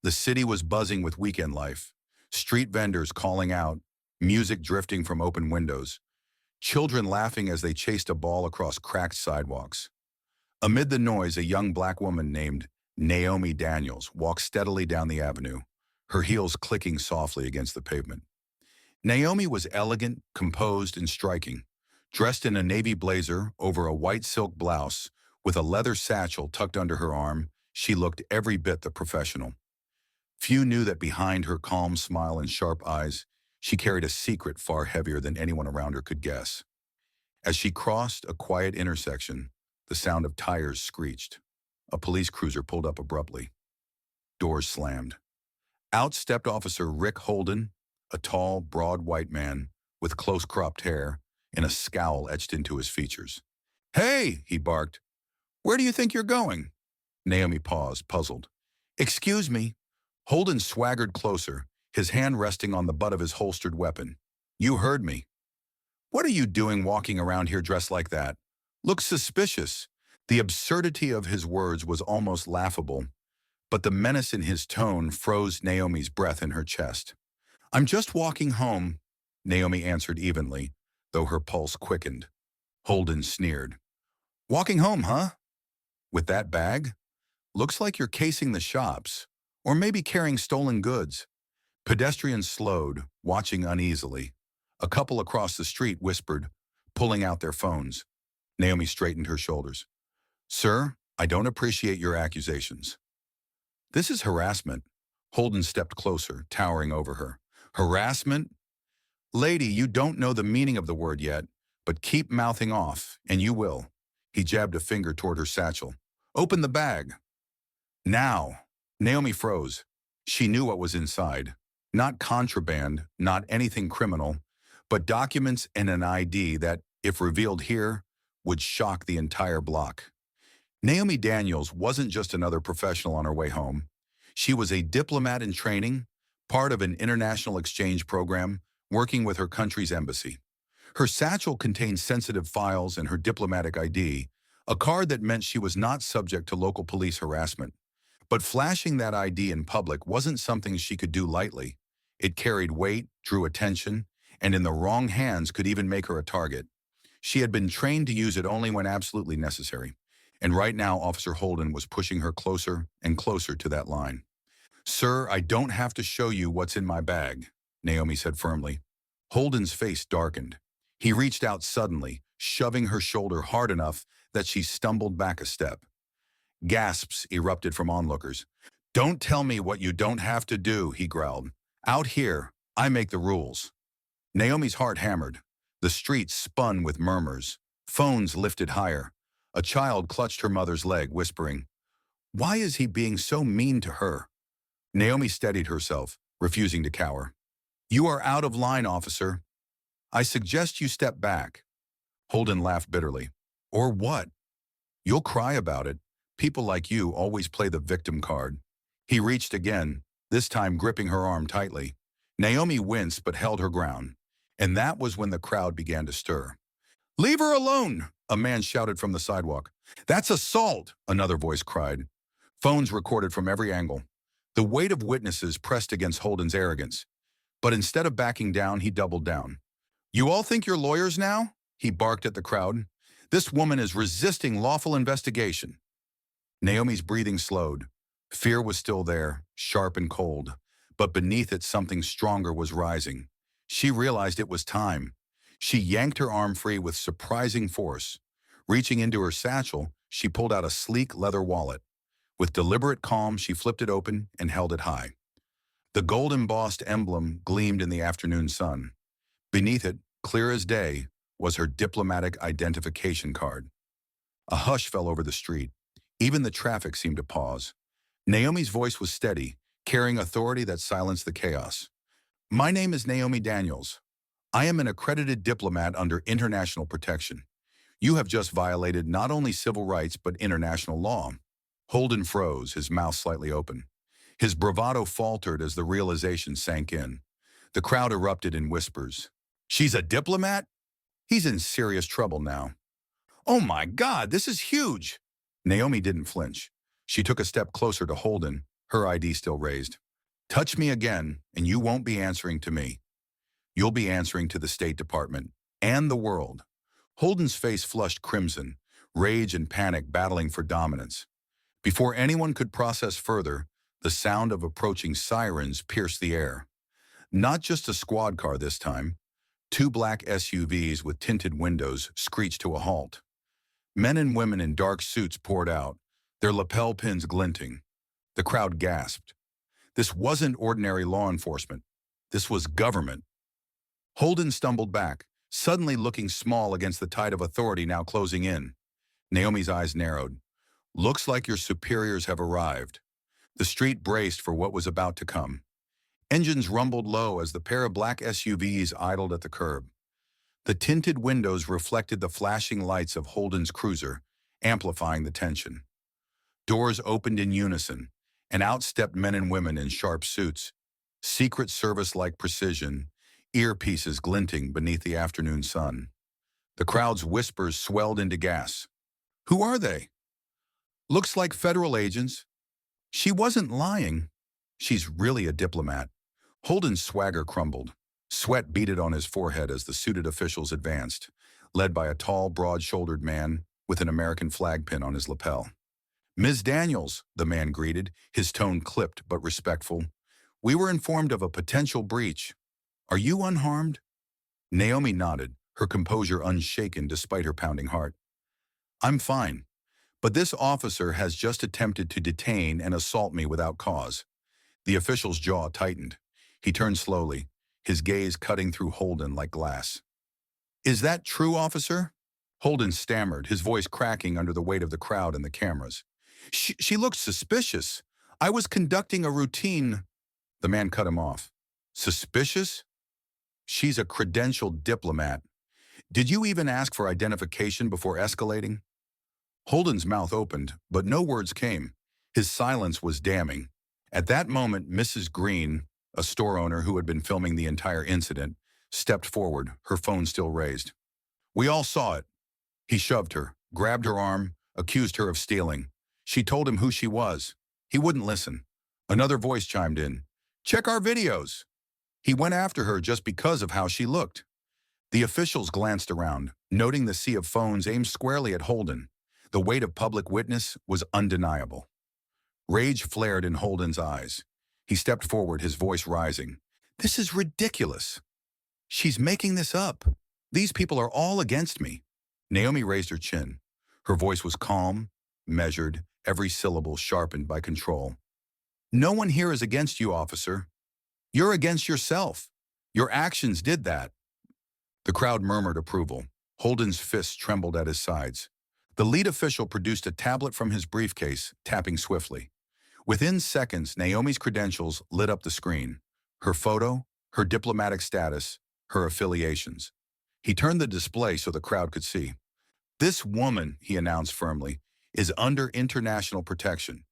The city was buzzing with weekend life. Street vendors calling out, music drifting from open windows, children laughing as they chased a ball across cracked sidewalks. Amid the noise, a young black woman named Naomi Daniels walked steadily down the avenue, her heels clicking softly against the pavement. Naomi was elegant, composed, and striking, dressed in a navy blazer over a white silk blouse with a leather satchel tucked under her arm. She looked every bit the professional. Few knew that behind her calm smile and sharp eyes, she carried a secret far heavier than anyone around her could guess. As she crossed a quiet intersection, the sound of tires screeched. A police cruiser pulled up abruptly. Doors slammed. Out stepped Officer Rick Holden, a tall, broad white man with close-cropped hair and a scowl etched into his features. "Hey," he barked. "Where do you think you're going?" Naomi paused, puzzled. "Excuse me." Holden swaggered closer, his hand resting on the butt of his holstered weapon. "You heard me." "What are you doing walking around here dressed like that? Looks suspicious." The absurdity of his words was almost laughable, but the menace in his tone froze Naomi's breath in her chest. "I'm just walking home," Naomi answered evenly, though her pulse quickened. Holden sneered. "Walking home, huh? With that bag? Looks like you're casing the shops, or maybe carrying stolen goods." Pedestrians slowed, watching uneasily. A couple across the street whispered, pulling out their phones. Naomi straightened her shoulders. "Sir, I don't appreciate your accusations." "This is harassment." Holden stepped closer, towering over her. "Harassment? Lady, you don't know the meaning of the word yet, but keep mouthing off, and you will." He jabbed a finger toward her satchel. "Open the bag." "Now." Naomi froze. She knew what was inside. Not contraband, not anything criminal, but documents and an ID that, if revealed here, would shock the entire block. Naomi Daniels wasn't just another professional on her way home. She was a diplomat in training, part of an international exchange program, working with her country's embassy. Her satchel contained sensitive files and her diplomatic ID, a card that meant she was not subject to local police harassment. But flashing that ID in public wasn't something she could do lightly. It carried weight, drew attention, and in the wrong hands could even make her a target. She had been trained to use it only when absolutely necessary. And right now, Officer Holden was pushing her closer and closer to that line. "Sir, I don't have to show you what's in my bag," Naomi said firmly. Holden's face darkened. He reached out suddenly, shoving her shoulder hard enough that she stumbled back a step. Gasps erupted from onlookers. "Don't tell me what you don't have to do," he growled. "Out here, I make the rules." Naomi's heart hammered. The streets spun with murmurs. Phones lifted higher. A child clutched her mother's leg, whispering, "Why is he being so mean to her?" Naomi steadied herself, refusing to cower. "You are out of line, officer. I suggest you step back." Holden laughed bitterly. "Or what? You'll cry about it. People like you always play the victim card." He reached again, this time gripping her arm tightly. Naomi winced but held her ground. And that was when the crowd began to stir. "Leave her alone!" a man shouted from the sidewalk. "That's assault!" another voice cried. Phones recorded from every angle. The weight of witnesses pressed against Holden's arrogance. But instead of backing down, he doubled down. "You all think you're lawyers now?" he barked at the crowd. "This woman is resisting lawful investigation." Naomi's breathing slowed. Fear was still there, sharp and cold, but beneath it something stronger was rising. She realized it was time. She yanked her arm free with surprising force. Reaching into her satchel, she pulled out a sleek leather wallet. With deliberate calm, she flipped it open and held it high. The gold-embossed emblem gleamed in the afternoon sun. Beneath it, clear as day, was her diplomatic identification card. A hush fell over the street. Even the traffic seemed to pause. Naomi's voice was steady, carrying authority that silenced the chaos. "My name is Naomi Daniels. I am an accredited diplomat under international protection. You have just violated not only civil rights but international law." Holden froze, his mouth slightly open. His bravado faltered as the realization sank in. The crowd erupted in whispers. "She's a diplomat? He's in serious trouble now." "Oh my God, this is huge!" Naomi didn't flinch. She took a step closer to Holden, her ID still raised. Touch me again, and you won't be answering to me. You'll be answering to the State Department and the world. Holden's face flushed crimson, rage and panic battling for dominance. Before anyone could process further, the sound of approaching sirens pierced the air. Not just a squad car this time. Two black SUVs with tinted windows screeched to a halt. Men and women in dark suits poured out, their lapel pins glinting. The crowd gasped. This wasn't ordinary law enforcement. This was government. Holden stumbled back, suddenly looking small against the tide of authority now closing in. Naomi's eyes narrowed. Looks like your superiors have arrived. The street braced for what was about to come. Engines rumbled low as the pair of black SUVs idled at the curb. The tinted windows reflected the flashing lights of Holden's cruiser, amplifying the tension. Doors opened in unison, and out stepped men and women in sharp suits, Secret Service-like precision, earpieces glinting beneath the afternoon sun. The crowd's whispers swelled into gasps. Who are they? Looks like federal agents. She wasn't lying. She's really a diplomat. Holden's swagger crumbled. Sweat beaded on his forehead as the suited officials advanced, led by a tall, broad-shouldered man with an American flag pin on his lapel. Ms. Daniels, the man greeted, his tone clipped but respectful. We were informed of a potential breach. Are you unharmed? Naomi nodded, her composure unshaken despite her pounding heart. I'm fine, but this officer has just attempted to detain and assault me without cause. The official's jaw tightened. He turned slowly, his gaze cutting through Holden like glass. Is that true, officer? Holden stammered, his voice cracking under the weight of the crowd and the cameras. She looked suspicious. I was conducting a routine. The man cut him off. Suspicious? She's a credentialed diplomat. Did you even ask for identification before escalating? Holden's mouth opened, but no words came. His silence was damning. At that moment, Mrs. Green, a store owner who had been filming the entire incident, stepped forward, her phone still raised. We all saw it. He shoved her, grabbed her arm, accused her of stealing. She told him who she was. He wouldn't listen. Another voice chimed in. Check our videos. He went after her just because of how she looked. The officials glanced around, noting the sea of phones aimed squarely at Holden. The weight of public witness was undeniable. Rage flared in Holden's eyes. He stepped forward, his voice rising. This is ridiculous. She's making this up. These people are all against me. Naomi raised her chin. Her voice was calm, measured, every syllable sharpened by control. No one here is against you, officer. You're against yourself. Your actions did that. The crowd murmured approval. Holden's fists trembled at his sides. The lead official produced a tablet from his briefcase, tapping swiftly. Within seconds, Naomi's credentials lit up the screen. Her photo, her diplomatic status, her affiliations. He turned the display so the crowd could see. This woman, he announced firmly, is under international protection.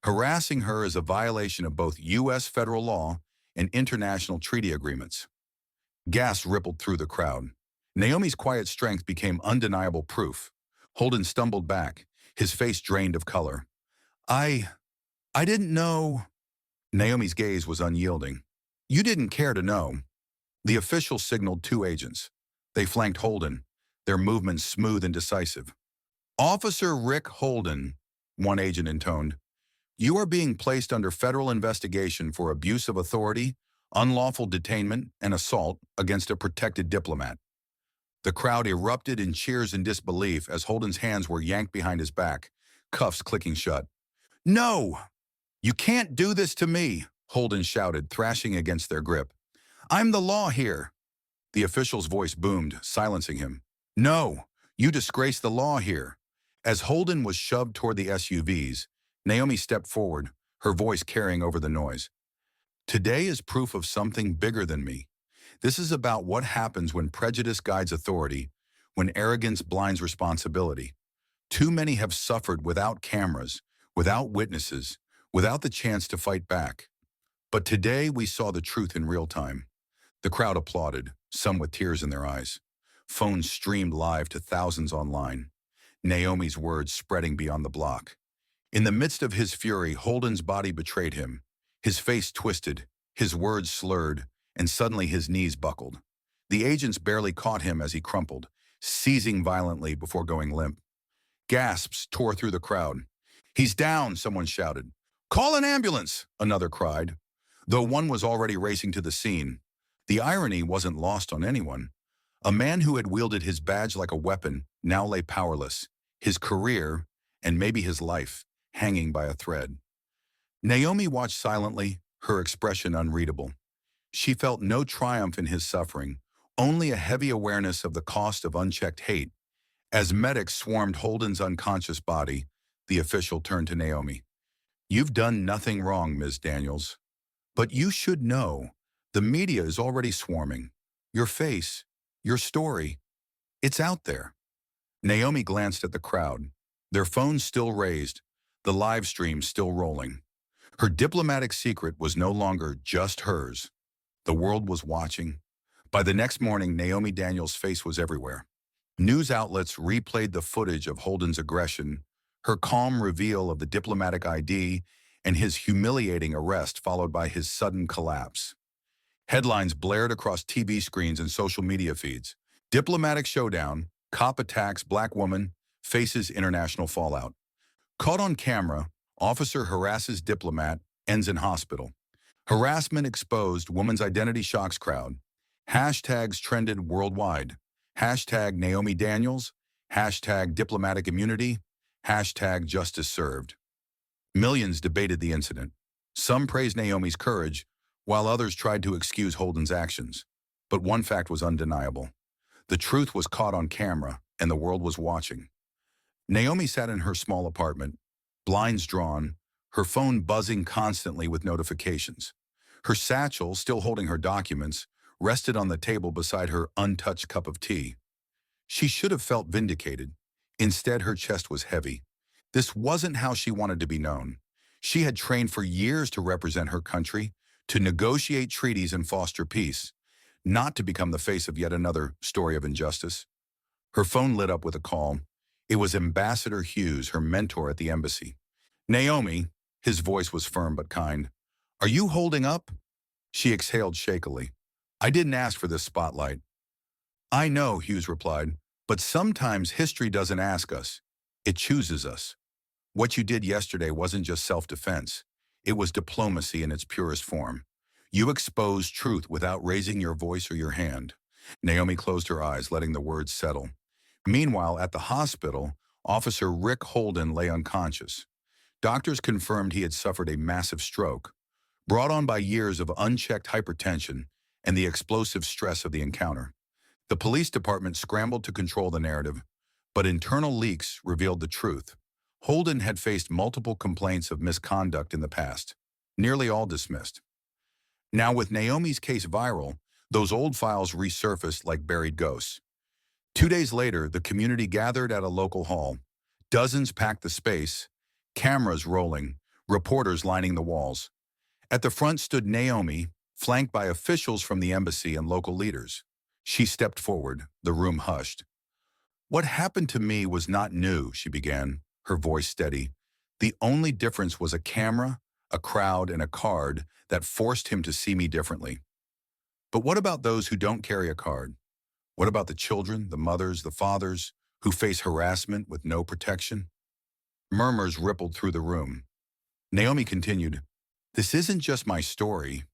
Harassing her is a violation of both U.S. federal law and international treaty agreements. Gasps rippled through the crowd. Naomi's quiet strength became undeniable proof. Holden stumbled back, his face drained of color. I didn't know. Naomi's gaze was unyielding. You didn't care to know. The official signaled two agents. They flanked Holden, their movements smooth and decisive. Officer Rick Holden, one agent intoned, you are being placed under federal investigation for abuse of authority, unlawful detainment, and assault against a protected diplomat. The crowd erupted in cheers and disbelief as Holden's hands were yanked behind his back, cuffs clicking shut. No! You can't do this to me, Holden shouted, thrashing against their grip. I'm the law here. The official's voice boomed, silencing him. No, you disgrace the law here. As Holden was shoved toward the SUVs, Naomi stepped forward, her voice carrying over the noise. Today is proof of something bigger than me. This is about what happens when prejudice guides authority, when arrogance blinds responsibility. Too many have suffered without cameras, without witnesses, without the chance to fight back. But today we saw the truth in real time. The crowd applauded, some with tears in their eyes. Phones streamed live to thousands online. Naomi's words spreading beyond the block. In the midst of his fury, Holden's body betrayed him. His face twisted, his words slurred, and suddenly his knees buckled. The agents barely caught him as he crumpled, seizing violently before going limp. Gasps tore through the crowd. "He's down," someone shouted. "Call an ambulance," another cried, though one was already racing to the scene. The irony wasn't lost on anyone. A man who had wielded his badge like a weapon now lay powerless, his career, and maybe his life, hanging by a thread. Naomi watched silently, her expression unreadable. She felt no triumph in his suffering, only a heavy awareness of the cost of unchecked hate. As medics swarmed Holden's unconscious body, the official turned to Naomi. "You've done nothing wrong, Ms. Daniels. But you should know, the media is already swarming. Your face, your story, it's out there." Naomi glanced at the crowd, their phones still raised, the live stream still rolling. Her diplomatic secret was no longer just hers. The world was watching. By the next morning, Naomi Daniels' face was everywhere. News outlets replayed the footage of Holden's aggression, her calm reveal of the diplomatic ID, and his humiliating arrest followed by his sudden collapse. Headlines blared across TV screens and social media feeds. Diplomatic showdown, cop attacks black woman, faces international fallout. Caught on camera, officer harasses diplomat, ends in hospital. Harassment exposed, woman's identity shocks crowd. Hashtags trended worldwide. Hashtag Naomi Daniels, hashtag diplomatic immunity, hashtag justice served. Millions debated the incident. Some praised Naomi's courage, while others tried to excuse Holden's actions. But one fact was undeniable. The truth was caught on camera, and the world was watching. Naomi sat in her small apartment, blinds drawn, her phone buzzing constantly with notifications. Her satchel, still holding her documents, rested on the table beside her untouched cup of tea. She should have felt vindicated. Instead, her chest was heavy. This wasn't how she wanted to be known. She had trained for years to represent her country, to negotiate treaties and foster peace, not to become the face of yet another story of injustice. Her phone lit up with a call. It was Ambassador Hughes, her mentor at the embassy. "Naomi," his voice was firm but kind, "are you holding up?" She exhaled shakily. "I didn't ask for this spotlight." "I know," Hughes replied, "but sometimes history doesn't ask us. It chooses us. What you did yesterday wasn't just self-defense. It was diplomacy in its purest form. You exposed truth without raising your voice or your hand." Naomi closed her eyes, letting the words settle. Meanwhile, at the hospital, Officer Rick Holden lay unconscious. Doctors confirmed he had suffered a massive stroke, brought on by years of unchecked hypertension and the explosive stress of the encounter. The police department scrambled to control the narrative, but internal leaks revealed the truth. Holden had faced multiple complaints of misconduct in the past, nearly all dismissed. Now, with Naomi's case viral, those old files resurfaced like buried ghosts. 2 days later, the community gathered at a local hall. Dozens packed the space, cameras rolling, reporters lining the walls. At the front stood Naomi, flanked by officials from the embassy and local leaders. She stepped forward, the room hushed. "What happened to me was not new," she began, her voice steady. "The only difference was a camera, a crowd, and a card that forced him to see me differently. But what about those who don't carry a card? What about the children, the mothers, the fathers, who face harassment with no protection?" Murmurs rippled through the room. Naomi continued, "This isn't just my story,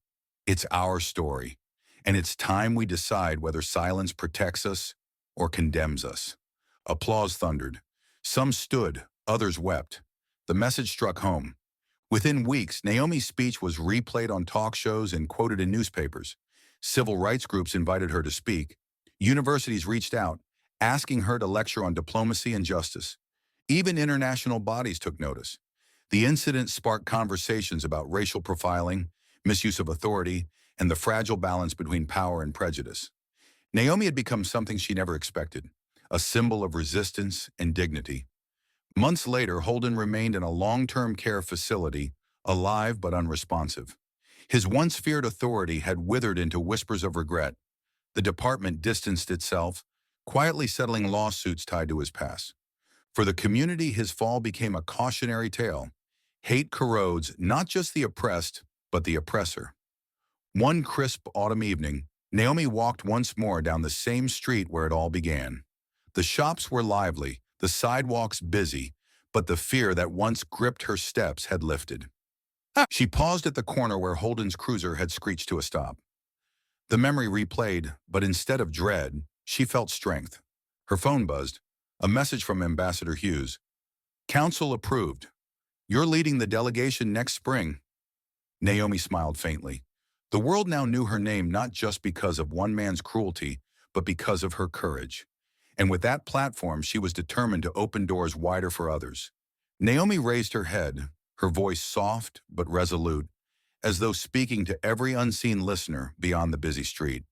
it's our story, and it's time we decide whether silence protects us or condemns us." Applause thundered. Some stood, others wept. The message struck home. Within weeks, Naomi's speech was replayed on talk shows and quoted in newspapers. Civil rights groups invited her to speak. Universities reached out, asking her to lecture on diplomacy and justice. Even international bodies took notice. The incident sparked conversations about racial profiling, misuse of authority, and the fragile balance between power and prejudice. Naomi had become something she never expected, a symbol of resistance and dignity. Months later, Holden remained in a long-term care facility, alive but unresponsive. His once feared authority had withered into whispers of regret. The department distanced itself, quietly settling lawsuits tied to his past. For the community, his fall became a cautionary tale. Hate corrodes not just the oppressed, but the oppressor. One crisp autumn evening, Naomi walked once more down the same street where it all began. The shops were lively, the sidewalks busy, but the fear that once gripped her steps had lifted. She paused at the corner where Holden's cruiser had screeched to a stop. The memory replayed, but instead of dread, she felt strength. Her phone buzzed. A message from Ambassador Hughes. Council approved. You're leading the delegation next spring. Naomi smiled faintly. The world now knew her name not just because of one man's cruelty, but because of her courage. And with that platform, she was determined to open doors wider for others. Naomi raised her head, her voice soft but resolute, as though speaking to every unseen listener beyond the busy street.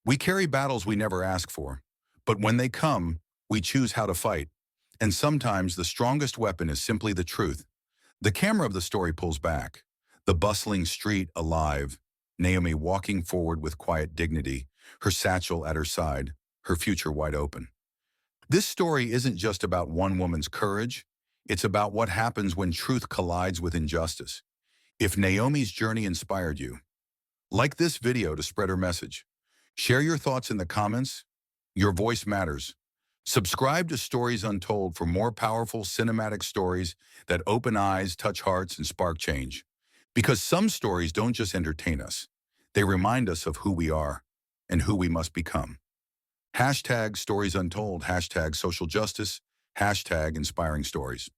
We carry battles we never ask for, but when they come, we choose how to fight. And sometimes the strongest weapon is simply the truth. The camera of the story pulls back, the bustling street alive, Naomi walking forward with quiet dignity, her satchel at her side, her future wide open. This story isn't just about one woman's courage, it's about what happens when truth collides with injustice. If Naomi's journey inspired you, like this video to spread her message. Share your thoughts in the comments. Your voice matters. Subscribe to Stories Untold for more powerful cinematic stories that open eyes, touch hearts, and spark change. Because some stories don't just entertain us. They remind us of who we are and who we must become. Hashtag Stories Untold, hashtag social justice, hashtag inspiring stories.